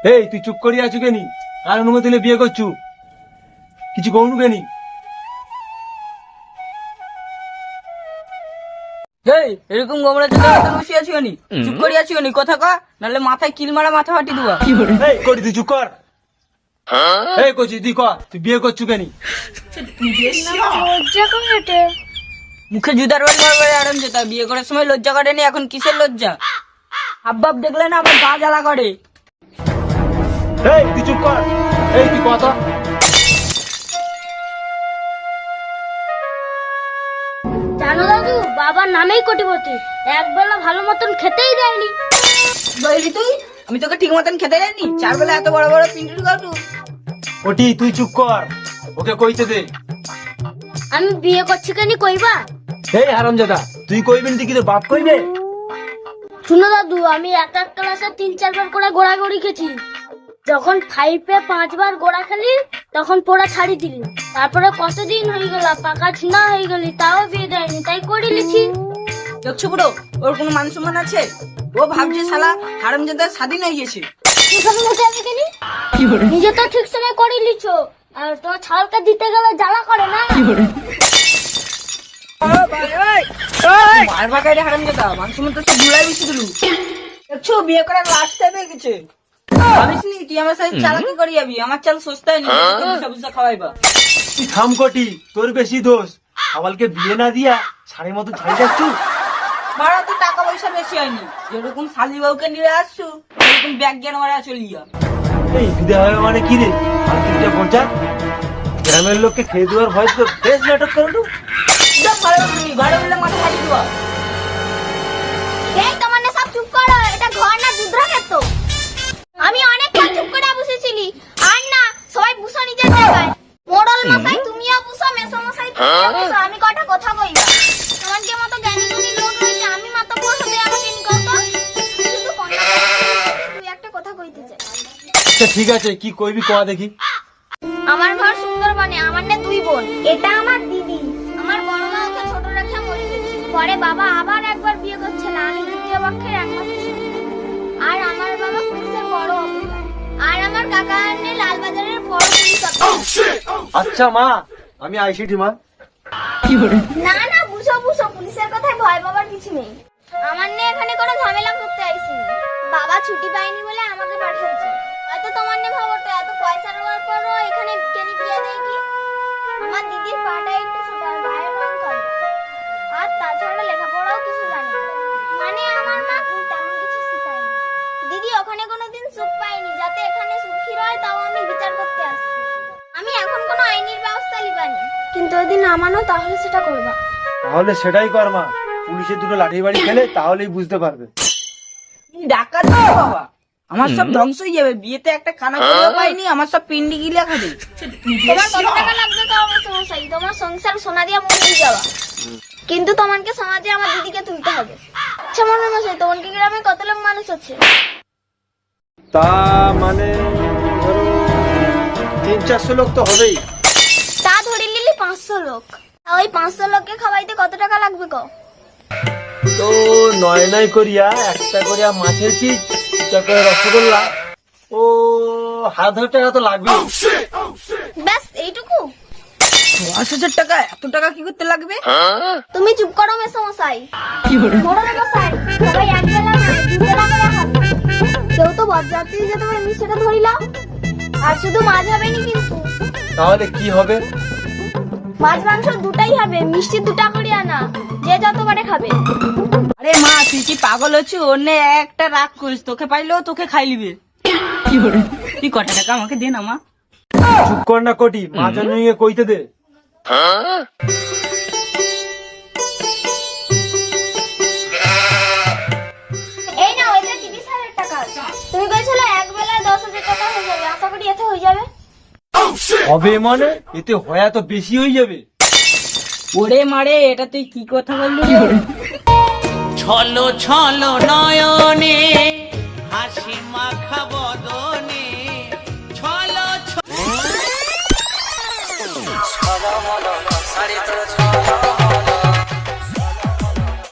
এই তুই চুপ করিয়া আছু কেনি? কার অনুমতি নিয়ে বিয়ে করছু? কিছু কৌনু কেনি? এই এরকম গোমরা চোদা তো বসে আছি নি, চুপ করে আছি নি, কথা কয় নালে মাথায় কিল মারা মাথা ফাটি দিবা। এই করি তুই চুপ কর। এই কইছি তুই ক, তুই বিয়ে করছু কেনি? লজ্জা করে মুখে জুতার বাড়ি মারবে আরাম যেতা, বিয়ে করার সময় লজ্জা করেনি, এখন কিসের লজ্জা? আব্বাব দেখলে না আবার গা জ্বালা করে। এই তুই চুপ কর। এই তুই কত জানো দাদু, বাবার নামেই কোটিপতি, একবেলা ভালো মতন খেতেই দেয়নি। বলি তুই, আমি তোকে ঠিক মতন খেতে যাইনি, 4 বেলা এত বড় বড় পিন্টুর কাটু। ওটি তুই চুপ কর, ওকে কইতে দে। আমি বিয়ে করছি কেন কইবা? এই হারামজাদা, তুই কইবেন তুই কি তোর বাপ কইবে? শুনো দাদু, আমি এক এক ক্লাসে 3-4 বার করে গোড়াগড়ি খেছি। যখন 5-এ 5 বার গোড়া খেলি তখন পড়া ছাড়ি দিলি। তারপরে কতদিন হয়ে গেল পাকা ছিনা হয়ে গেলি, তাও বিয়ে দেয়নি, তাই করে লিছি। দেখছো বুড়ো, ওর কোনো মান সম্মান আছে? ও ভাবছে শালা হারামজাদা স্বাধীন হয়ে গেছে। নিজে তো ঠিক সময় করে লিছো, আর তোমার ছালকে দিতে গেলে জ্বালা করে না। মারবা কাইরে হারামজাদা, মান সম্মান তো সব ভুলাই বেশি দিলু। দেখছো বিয়ে করার লাস্ট টাইম হয়ে গেছে। ভাবিস নি তুই আমার সাথে চালাকি করে যাবি? আমার চাল সস্তায় নি, বুঝা খাওয়াইবা। তুই থাম কটি, তোর বেশি দোষ। সবালকে বিয়ে না দিয়া ছাড়ের মতো ছাড়ি যাচ্ছু। মারা তো টাকা পয়সা বেশি হয়নি, যেরকম শালি বউকে নিয়ে আসছু সেরকম ব্যাগ জ্ঞান মারা চলিয়া। এই বিদে হবে মানে কি রে? আর তিনটা পঞ্চায়েত গ্রামের লোককে খেয়ে দেওয়ার ভয় তো বেশ নাটক করলু। ঘরে বললে মাথা খালি দেওয়া। এই তোমার না সব চুপ করো, এটা ঘর না যুদ্ধক্ষেত্র। আমি অনেকক্ষণ চুপ করে বসেছিলি, আর না সবাই বুঝো নিজের জায়গায়। মোড়ল মশাই তুমিও বুঝো, মেসো মশাই তুমিও বুঝো, আমি কটা কথা কইবা। তোমার যে মতো জ্ঞানী গুণী লোক রয়েছে, আমি মাত্র বসতে আমাকে নি কত শুধু কন্যা তুই একটা কথা কইতে চাই। আচ্ছা ঠিক আছে, কি কইবি কয়া দেখি। আমার ঘর সুন্দরবনে, আমার না 2 বোন। এটা আমার দিদি। আমার বড় মা ওকে ছোট রেখে মরে গেছে। পরে বাবা আবার একবার বিয়ে করছিল, আমি দ্বিতীয় পক্ষের একমাত্র সন্তান। আর আমার বাবা পুলিশের বড় অফিসার, আর আমার কাকা আন্নে লালবাজারের বড় পুলিশ অফিসার। আচ্ছা মা, আমি আইসিটি মা। না না, বুঝো বুঝো, পুলিশের কথায় ভয় পাবার কিছু নেই। আমার নে এখানে কোনো ঝামেলা করতে আইসিনি, বাবা ছুটি পায়নি বলে আমাকে পাঠিয়েছে। হয়তো তোমার নে খবরটা এত পয়সা নেওয়ার পরও এখানে কেন বিয়ে দেয় কি? আমার দিদির পাটা একটু ছোট, আর গায়ের রং কালো, আর তাছাড়া লেখাপড়াও কিছু জানে না। মানে আমার মা তেমন কিছু শিখায়নি। দিদি ওখানে কোনোদিন সুখ পায়নি, যাতে এখানে সুখী রয় তাও আমি বিচার করতে আসছি। আমি এখন কোনো আইনের ব্যবস্থা লিবানি, কিন্তু যদি না মানো তাহলে সেটা করবা। তাহলে সেটাই কর মা, পুলিশের দুটো লাঠি বাড়ি খেলে তাহলেই বুঝতে পারবে। ডাকাত না বাবা, আমার সব ধ্বংস হয়ে যাবে। বিয়েতে একটা খানা করেও পাইনি, আমার সব পিন্ডি গিলা খাবে। তোমার কত টাকা লাগবে তো আমার সমস্যাই, তোমার সংসার সোনা দিয়া মুড়ে যাওয়া, কিন্তু তোমাকে সমাজে আমার দিদিকে তুলতে হবে। আচ্ছা মনে মশাই, তোমার কি গ্রামে কত লোক মানুষ আছে? তা মানে ধরো 300-400 লোক তো হবেই। তা ধরে নিলি 500 লোক। তা ওই 500 লোককে খাওয়াইতে কত টাকা লাগবে কও? তো 9 করিয়া একটা করিয়া মাছের পিস, 2টা করে রসগোল্লা, ও 1,000 টাকা তো লাগবে। ব্যাস এইটুকু? 10,000 টাকা? এত টাকা কি করতে লাগবে? তুমি চুপ করো মেসো মশাই। মোড়ল মশাই, সবাই এক বেলা না 2 বেলা করে খাবে। কেউ তো বরযাত্রী যেতে পারেনি, সেটা ধরিলাম। আর শুধু মাছ হবে না কিন্তু। তাহলে কি হবে? মাছ মাংস দুটাই হবে, মিষ্টি 2টা করে আনা, যে যতবারে খাবে। আরে মা, তুই কি পাগল হচ্ছু? অন্য একটা রাগ করিস, তোকে পাইলেও তোকে খাই লিবে। তুই কটা টাকা আমাকে দে না মা। চুপ কর না কোটি, মা জন্য কইতে দে। এই নাও, এটা 30,000 টাকা আছে। তুমি কইছিলে এক বেলায় 10,000 টাকা হয়ে যাবে, আশা করি এতে হয়ে যাবে। হবে মানে? এতে হয়া তো বেশি হয়ে যাবে। ওরে মারে, এটা তুই কি কথা বললি রে? ছলো ছলো নয়নে হাসি মাখা বদনে ছলো ছলো